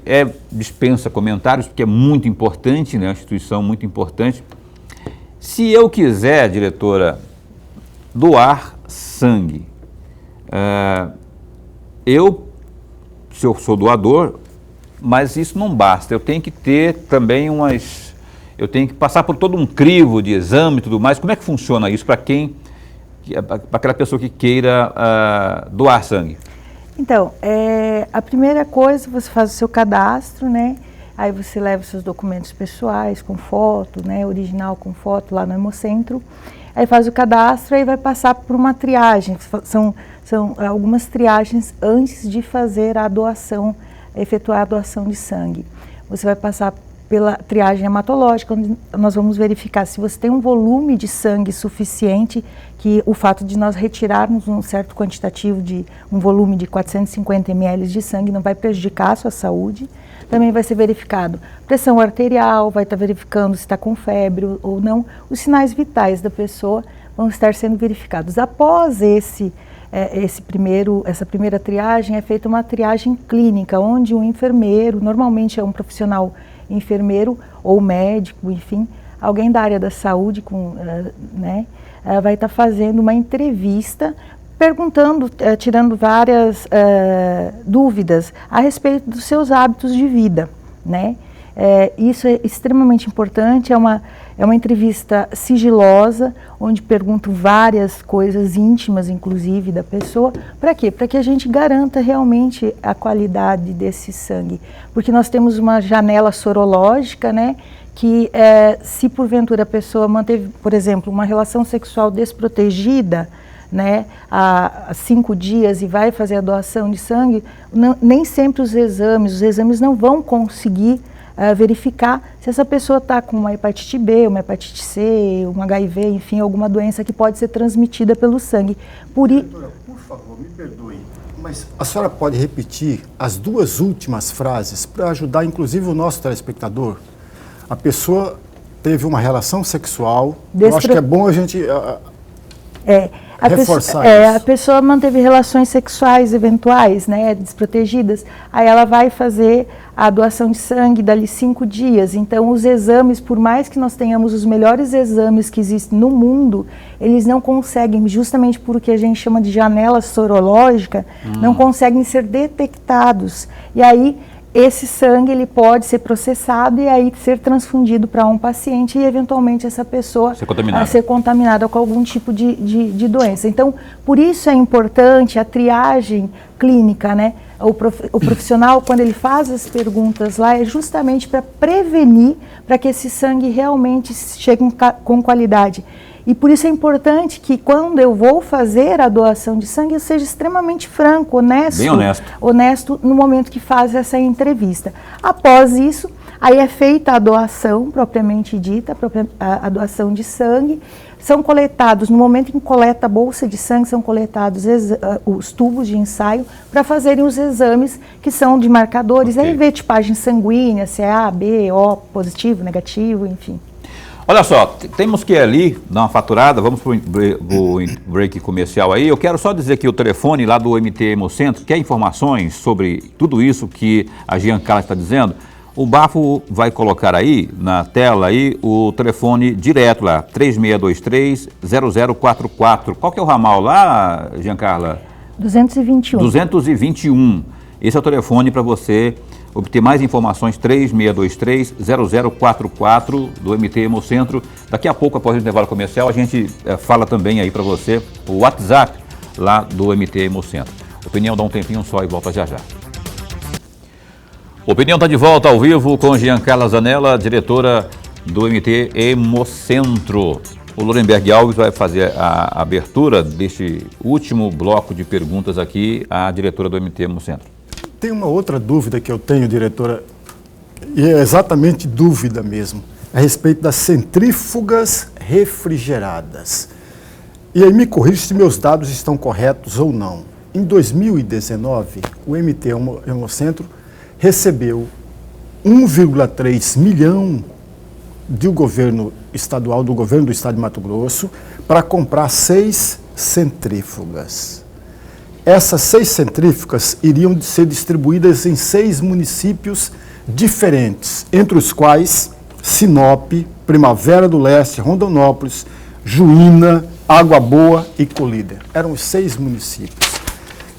S1: dispensa comentários, porque é muito importante, né? Uma instituição muito importante. Se eu quiser, diretora, doar sangue, se eu sou doador, mas isso não basta, eu tenho que ter também eu tenho que passar por todo um crivo de exame e tudo mais. Como é que funciona isso para aquela pessoa que queira doar sangue?
S3: Então, a primeira coisa, você faz o seu cadastro, né? Aí você leva os seus documentos pessoais com foto, né? Original com foto lá no Hemocentro. Aí faz o cadastro e vai passar por uma triagem. São algumas triagens antes de fazer a doação, efetuar a doação de sangue. Você vai passar pela triagem hematológica, onde nós vamos verificar se você tem um volume de sangue suficiente, que o fato de nós retirarmos um certo quantitativo de um volume de 450 ml de sangue não vai prejudicar a sua saúde. Também vai ser verificado pressão arterial, vai estar verificando se está com febre ou não. Os sinais vitais da pessoa vão estar sendo verificados. Após essa primeira triagem, é feita uma triagem clínica, onde um enfermeiro, normalmente é um profissional enfermeiro ou médico, enfim, alguém da área da saúde, vai estar fazendo uma entrevista, perguntando, tirando várias dúvidas a respeito dos seus hábitos de vida, né? Isso é extremamente importante, é uma entrevista sigilosa, onde pergunto várias coisas íntimas, inclusive, da pessoa. Para quê? Para que a gente garanta realmente a qualidade desse sangue. Porque nós temos uma janela sorológica, né? Que se porventura a pessoa manteve, por exemplo, uma relação sexual desprotegida, né, há 5 dias e vai fazer a doação de sangue, nem sempre os exames não vão conseguir verificar se essa pessoa está com uma hepatite B, uma hepatite C, um HIV, enfim, alguma doença que pode ser transmitida pelo sangue.
S2: Doutora, por favor, me perdoe, mas a senhora pode repetir as duas últimas frases para ajudar, inclusive, o nosso telespectador? A pessoa teve uma relação sexual, eu acho que é bom a gente reforçar isso.
S3: A pessoa manteve relações sexuais eventuais, né, desprotegidas, aí ela vai fazer a doação de sangue dali 5 dias. Então, os exames, por mais que nós tenhamos os melhores exames que existem no mundo, eles não conseguem, justamente porque a gente chama de janela sorológica, não conseguem ser detectados. E aí, esse sangue ele pode ser processado e aí ser transfundido para um paciente e eventualmente essa pessoa ser contaminada com algum tipo de doença. Então, por isso é importante a triagem clínica, né? O profissional, quando ele faz as perguntas lá, é justamente para prevenir, para que esse sangue realmente chegue com qualidade. E por isso é importante que quando eu vou fazer a doação de sangue, eu seja extremamente franco, honesto.
S1: Bem honesto.
S3: Honesto no momento que faz essa entrevista. Após isso, aí é feita a doação propriamente dita, a doação de sangue. São coletados, no momento em que coleta a bolsa de sangue, são coletados os tubos de ensaio para fazerem os exames que são de marcadores. Aí vê tipagem sanguínea, CA, B, O, positivo, negativo, enfim.
S1: Olha só, temos que ir ali, dar uma faturada, vamos para o break comercial aí. Eu quero só dizer que o telefone lá do MT Hemocentro quer informações sobre tudo isso que a Giancarla está dizendo. O Bafo vai colocar aí na tela aí o telefone direto lá, 3623-0044. Qual que é o ramal lá, Giancarla?
S3: 221.
S1: 221. Esse é o telefone para você obter mais informações, 3623-0044 do MT Hemocentro. Daqui a pouco, após o intervalo comercial, a gente fala também aí para você o WhatsApp lá do MT Hemocentro. Opinião dá um tempinho só e volta já já. Opinião está de volta ao vivo com Giancarla Zanella, diretora do MT Hemocentro. O Lorenberg Alves vai fazer a abertura deste último bloco de perguntas aqui à diretora do MT Hemocentro.
S2: Tem uma outra dúvida que eu tenho, diretora, e é exatamente dúvida mesmo, a respeito das centrífugas refrigeradas. E aí me corrija se meus dados estão corretos ou não. Em 2019, o MT Hemocentro recebeu 1,3 milhão do governo estadual, do governo do estado de Mato Grosso, para comprar 6 centrífugas. Essas 6 centrífugas iriam ser distribuídas em 6 municípios diferentes, entre os quais Sinop, Primavera do Leste, Rondonópolis, Juína, Água Boa e Colíder. Eram os 6 municípios.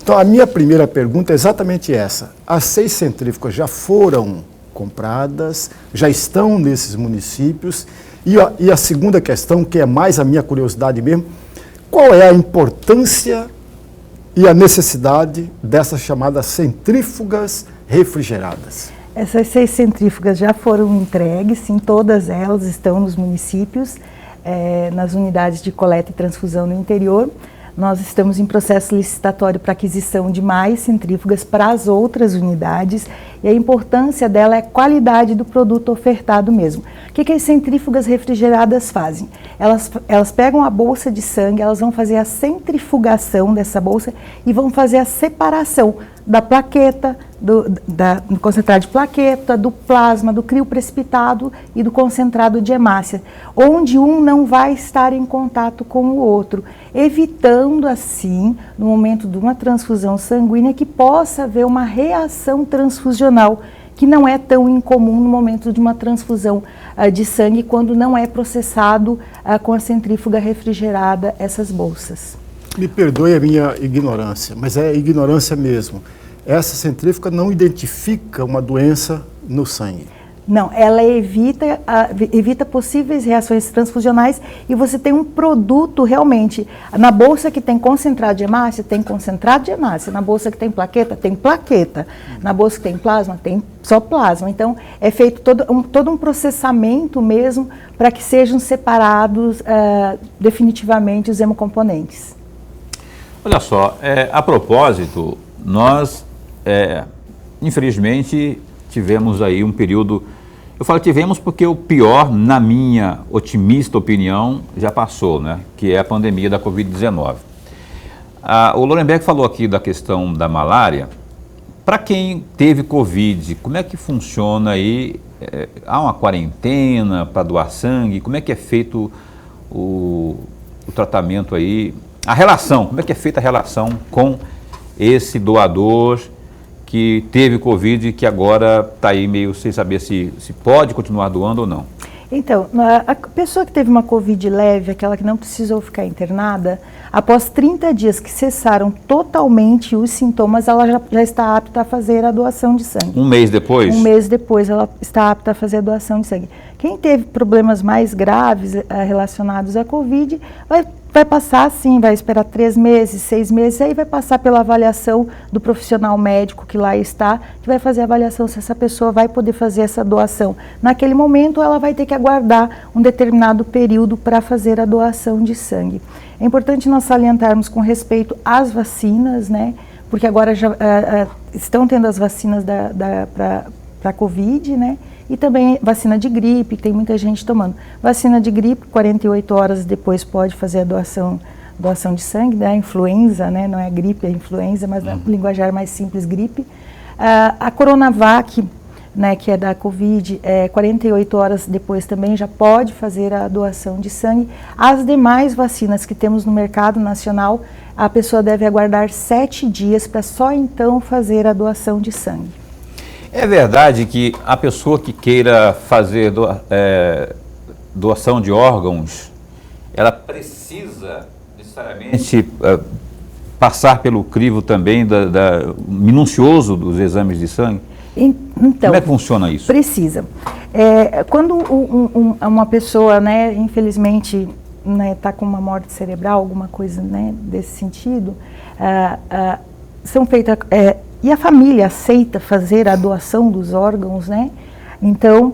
S2: Então, a minha primeira pergunta é exatamente essa. As 6 centrífugas já foram compradas, já estão nesses municípios? E a segunda questão, que é mais a minha curiosidade mesmo, qual é a importância e a necessidade dessas chamadas centrífugas refrigeradas?
S3: Essas 6 centrífugas já foram entregues, sim, todas elas estão nos municípios, nas unidades de coleta e transfusão no interior. Nós estamos em processo licitatório para aquisição de mais centrífugas para as outras unidades, e a importância dela é a qualidade do produto ofertado mesmo. O que as centrífugas refrigeradas fazem? Elas pegam a bolsa de sangue, elas vão fazer a centrifugação dessa bolsa e vão fazer a separação da plaqueta, do concentrado de plaqueta, do plasma, do crioprecipitado e do concentrado de hemácia, onde um não vai estar em contato com o outro, evitando assim, no momento de uma transfusão sanguínea, que possa haver uma reação transfusional, que não é tão incomum no momento de uma transfusão de sangue, quando não é processado com a centrífuga refrigerada essas bolsas.
S2: Me perdoe a minha ignorância, mas é ignorância mesmo. Essa centrífuga não identifica uma doença no sangue.
S3: Não, ela evita possíveis reações transfusionais, e você tem um produto realmente. Na bolsa que tem concentrado de hemácia, tem concentrado de hemácia. Na bolsa que tem plaqueta, tem plaqueta. Na bolsa que tem plasma, tem só plasma. Então, é feito todo um processamento mesmo para que sejam separados definitivamente os hemocomponentes.
S1: Olha só, a propósito, nós, infelizmente, tivemos aí um período Eu falo tivemos porque o pior, na minha otimista opinião, já passou, né? Que é a pandemia da Covid-19. O Lorenberg falou aqui da questão da malária. Para quem teve Covid, como é que funciona aí? Há uma quarentena para doar sangue? Como é que é feito o tratamento aí? A relação, como é que é feita a relação com esse doador que teve Covid e que agora está aí meio sem saber se pode continuar doando ou não?
S3: Então, a pessoa que teve uma Covid leve, aquela que não precisou ficar internada, após 30 dias que cessaram totalmente os sintomas, ela já está apta a fazer a doação de sangue.
S1: Um mês depois?
S3: Um mês depois ela está apta a fazer a doação de sangue. Quem teve problemas mais graves relacionados à Covid, vai passar sim, vai esperar 3 meses, 6 meses, aí vai passar pela avaliação do profissional médico que lá está, que vai fazer a avaliação se essa pessoa vai poder fazer essa doação. Naquele momento ela vai ter que aguardar um determinado período para fazer a doação de sangue. É importante nós salientarmos com respeito às vacinas, né? Porque agora já estão tendo as vacinas para a Covid, né? E também vacina de gripe, que tem muita gente tomando. Vacina de gripe, 48 horas depois pode fazer a doação de sangue, né? A influenza, né? Não é a gripe, é a influenza, mas na linguajar mais simples, gripe. A Coronavac, né, que é da Covid, 48 horas depois também já pode fazer a doação de sangue. As demais vacinas que temos no mercado nacional, a pessoa deve aguardar 7 dias para só então fazer a doação de sangue.
S1: É verdade que a pessoa que queira fazer doação de órgãos, ela precisa necessariamente passar pelo crivo também minucioso dos exames de sangue?
S3: Então,
S1: como é que funciona isso?
S3: Precisa. Quando uma pessoa, né, infelizmente, está com uma morte cerebral, alguma coisa, né, desse sentido, são feitas... E a família aceita fazer a doação dos órgãos, né? Então,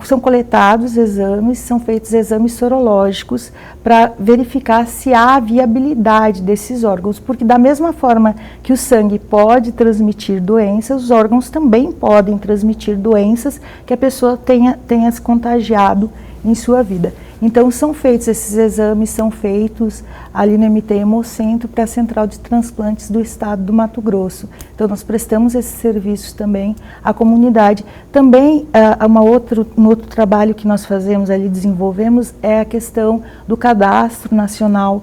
S3: são coletados exames, são feitos exames sorológicos para verificar se há viabilidade desses órgãos, porque da mesma forma que o sangue pode transmitir doenças, os órgãos também podem transmitir doenças que a pessoa tenha se contagiado em sua vida. Então, esses exames são feitos ali no MT Hemocentro para a Central de Transplantes do Estado do Mato Grosso. Então, nós prestamos esses serviços também à comunidade. Também, um outro trabalho que nós fazemos ali, desenvolvemos, é a questão do Cadastro Nacional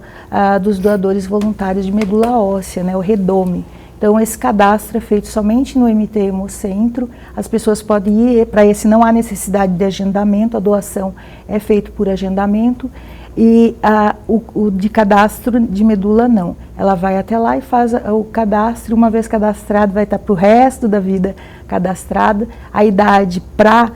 S3: dos Doadores Voluntários de Medula Óssea, né, o REDOME. Então, esse cadastro é feito somente no MT Hemocentro, as pessoas podem ir, para esse não há necessidade de agendamento, a doação é feita por agendamento, e o de cadastro de medula não. Ela vai até lá e faz o cadastro, uma vez cadastrado vai estar para o resto da vida cadastrada. A idade para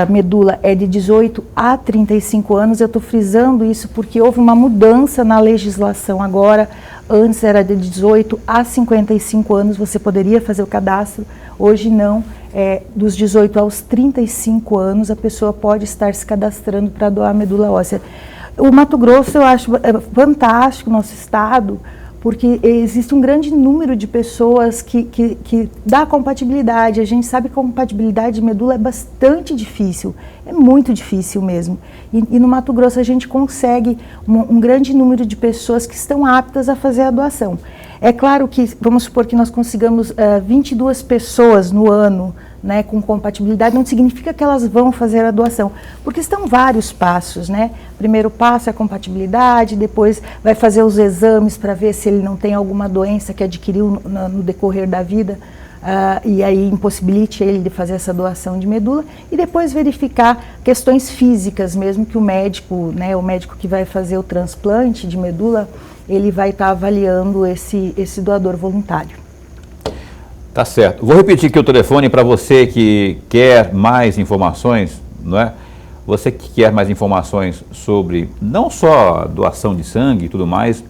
S3: medula é de 18 a 35 anos, eu estou frisando isso porque houve uma mudança na legislação agora. Antes era de 18 a 55 anos, você poderia fazer o cadastro, hoje não, dos 18 aos 35 anos a pessoa pode estar se cadastrando para doar medula óssea. O Mato Grosso eu acho fantástico, nosso estado, porque existe um grande número de pessoas que dá compatibilidade. A gente sabe que a compatibilidade de medula é bastante difícil, é muito difícil mesmo. E no Mato Grosso a gente consegue um grande número de pessoas que estão aptas a fazer a doação. É claro que, vamos supor que nós consigamos 22 pessoas no ano, né, com compatibilidade, não significa que elas vão fazer a doação, porque estão vários passos, né? Primeiro passo é a compatibilidade, depois vai fazer os exames para ver se ele não tem alguma doença que adquiriu no decorrer da vida, e aí impossibilite ele de fazer essa doação de medula, e depois verificar questões físicas mesmo, que o médico, né, o médico que vai fazer o transplante de medula, ele vai estar avaliando esse doador voluntário.
S1: Tá certo. Vou repetir aqui o telefone para você que quer mais informações, não é? Você que quer mais informações sobre não só doação de sangue e tudo mais,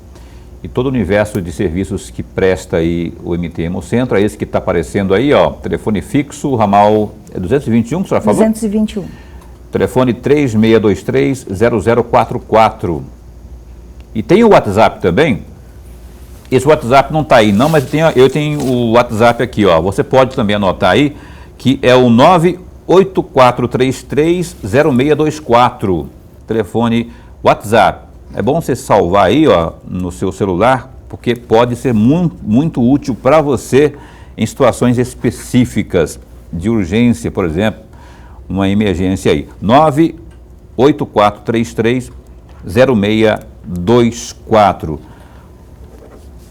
S1: e todo o universo de serviços que presta aí o MT Hemocentro, é esse que está aparecendo aí, ó, telefone fixo, ramal 221, que a senhora falou?
S3: 221.
S1: Telefone 3623-0044. E tem o WhatsApp também. Esse WhatsApp não está aí não, mas eu tenho o WhatsApp aqui, ó. Você pode também anotar aí, que é o 98433-0624, telefone WhatsApp. É bom você salvar aí, ó, no seu celular, porque pode ser muito útil para você em situações específicas de urgência, por exemplo, uma emergência aí. 98433-0624.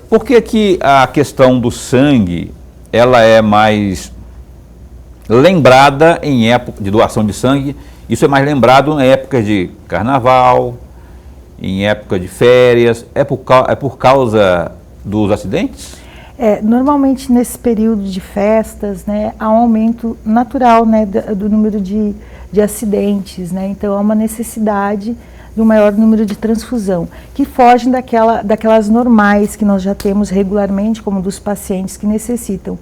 S1: Por que a questão do sangue, ela é mais lembrada em época de doação de sangue? Isso é mais lembrado em épocas de carnaval, em época de férias, é por causa dos acidentes?
S3: Normalmente nesse período de festas, né, há um aumento natural, né, do número de acidentes, né, então há uma necessidade de um maior número de transfusão, que fogem daquelas normais que nós já temos regularmente, como dos pacientes que necessitam.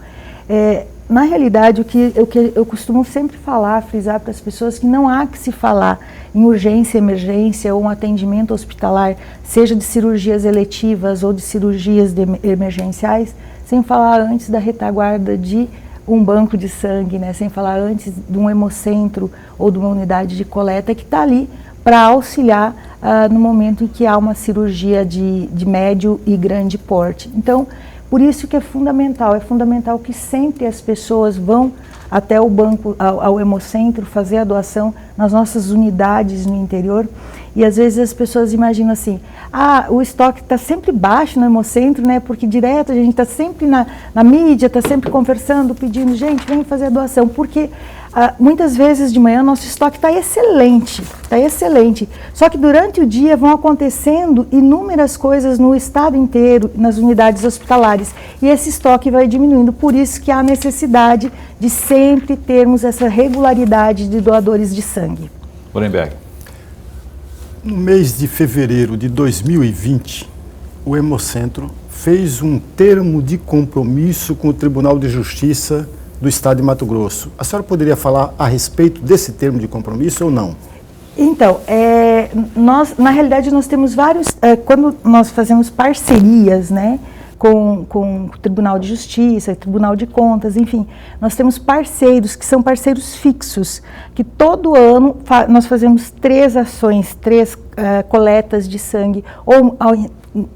S3: Na realidade, o que eu costumo sempre falar, frisar para as pessoas, que não há que se falar em urgência, emergência ou um atendimento hospitalar, seja de cirurgias eletivas ou de cirurgias emergenciais, sem falar antes da retaguarda de um banco de sangue, né? Sem falar antes de um hemocentro ou de uma unidade de coleta que está ali para auxiliar no momento em que há uma cirurgia de médio e grande porte. Então, por isso que é fundamental que sempre as pessoas vão até o banco, ao hemocentro, fazer a doação nas nossas unidades no interior. E às vezes as pessoas imaginam assim, o estoque está sempre baixo no hemocentro, né? Porque direto a gente está sempre na mídia, está sempre conversando, pedindo, gente, vem fazer a doação. Porque muitas vezes de manhã nosso estoque está excelente. Só que durante o dia vão acontecendo inúmeras coisas no estado inteiro, nas unidades hospitalares. E esse estoque vai diminuindo. Por isso que há necessidade de sempre termos essa regularidade de doadores de sangue.
S1: Borenberg.
S2: No mês de fevereiro de 2020, o Hemocentro fez um termo de compromisso com o Tribunal de Justiça do Estado de Mato Grosso. A senhora poderia falar a respeito desse termo de compromisso ou não?
S3: Então, na realidade, nós temos vários, quando nós fazemos parcerias, né, com o Tribunal de Justiça, Tribunal de Contas, enfim, nós temos parceiros que são parceiros fixos, que todo ano nós fazemos 3 ações, 3 coletas de sangue, ou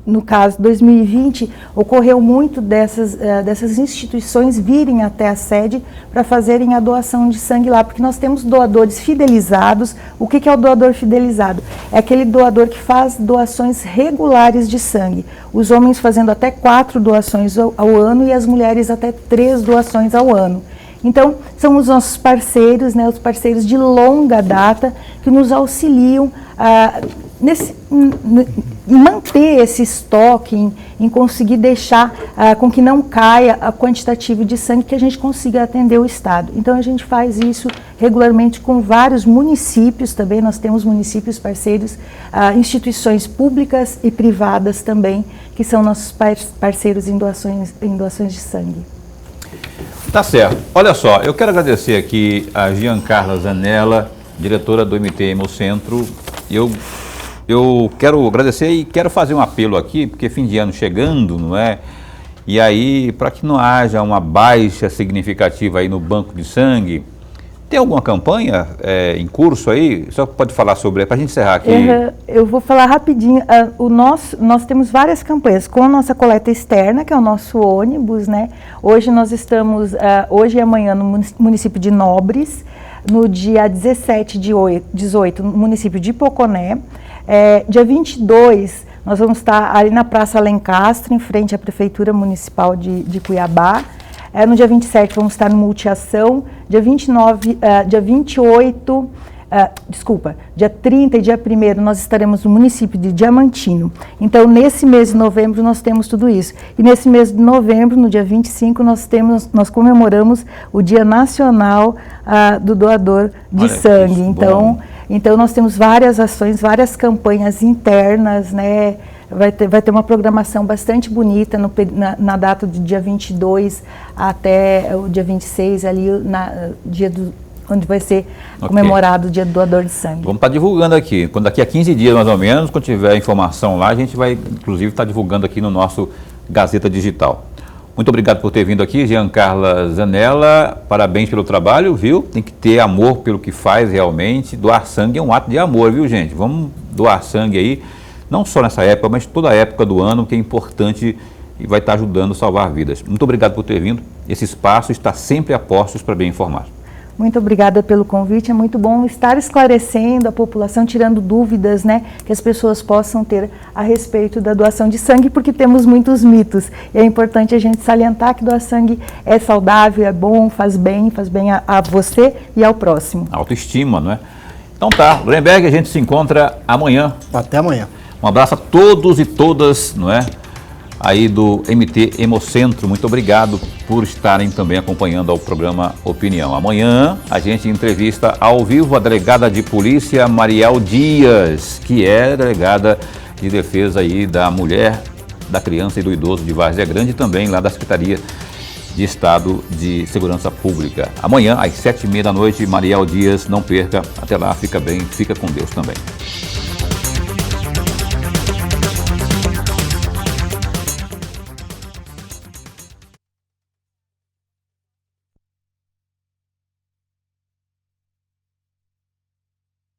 S3: no caso 2020, ocorreu muito dessas instituições virem até a sede para fazerem a doação de sangue lá, porque nós temos doadores fidelizados. O que é o doador fidelizado? É aquele doador que faz doações regulares de sangue. Os homens fazendo até 4 doações ao ano e as mulheres até 3 doações ao ano. Então, são os nossos parceiros, né, os parceiros de longa data que nos auxiliam em manter esse estoque, em conseguir deixar com que não caia a quantitativo de sangue, que a gente consiga atender o Estado. Então, a gente faz isso regularmente com vários municípios também. Nós temos municípios parceiros, instituições públicas e privadas também, que são nossos parceiros em doações de sangue.
S1: Tá certo. Olha só, eu quero agradecer aqui a Giancarla Zanella, diretora do MT Hemocentro. Eu quero agradecer e quero fazer um apelo aqui, porque fim de ano chegando, não é? E aí, para que não haja uma baixa significativa aí no banco de sangue, tem alguma campanha em curso aí? Só pode falar sobre, para a gente encerrar aqui.
S3: Eu vou falar rapidinho. Nós temos várias campanhas com a nossa coleta externa, que é o nosso ônibus, né? Hoje nós estamos, hoje e amanhã, no município de Nobres, no dia 18, no município de Poconé. Dia 22, nós vamos estar ali na Praça Alencastre, em frente à Prefeitura Municipal de Cuiabá. No dia 27, vamos estar no Multiação. Dia 29, dia 28, dia 30 e dia 1º, nós estaremos no município de Diamantino. Então, nesse mês de novembro, nós temos tudo isso. E nesse mês de novembro, no dia 25, nós comemoramos o Dia Nacional do Doador de Sangue. Então, nós temos várias ações, várias campanhas internas, né? Vai ter uma programação bastante bonita na data do dia 22 até o dia 26, ali, onde vai ser comemorado o Dia do Doador de Sangue.
S1: Vamos estar divulgando aqui. Quando daqui a 15 dias, mais ou menos, quando tiver informação lá, a gente vai, inclusive, estar divulgando aqui no nosso Gazeta Digital. Muito obrigado por ter vindo aqui, Giancarla Zanella. Parabéns pelo trabalho, viu? Tem que ter amor pelo que faz realmente. Doar sangue é um ato de amor, viu, gente? Vamos doar sangue aí, não só nessa época, mas toda a época do ano, que é importante e vai estar ajudando a salvar vidas. Muito obrigado por ter vindo. Esse espaço está sempre a postos para bem informar.
S3: Muito obrigada pelo convite, é muito bom estar esclarecendo a população, tirando dúvidas, né, que as pessoas possam ter a respeito da doação de sangue, porque temos muitos mitos. E é importante a gente salientar que doar sangue é saudável, é bom, faz bem a você e ao próximo.
S1: Autoestima, não é? Então tá, Lorenberg, a gente se encontra amanhã.
S2: Até amanhã.
S1: Um abraço a todos e todas, não é? Aí do MT Hemocentro, muito obrigado por estarem também acompanhando ao programa Opinião. Amanhã a gente entrevista ao vivo a delegada de polícia Mariel Dias, que é delegada de defesa aí da mulher, da criança e do idoso de Várzea Grande, e também lá da Secretaria de Estado de Segurança Pública. Amanhã às 7h30 da noite, Mariel Dias, não perca. Até lá, fica bem, fica com Deus também.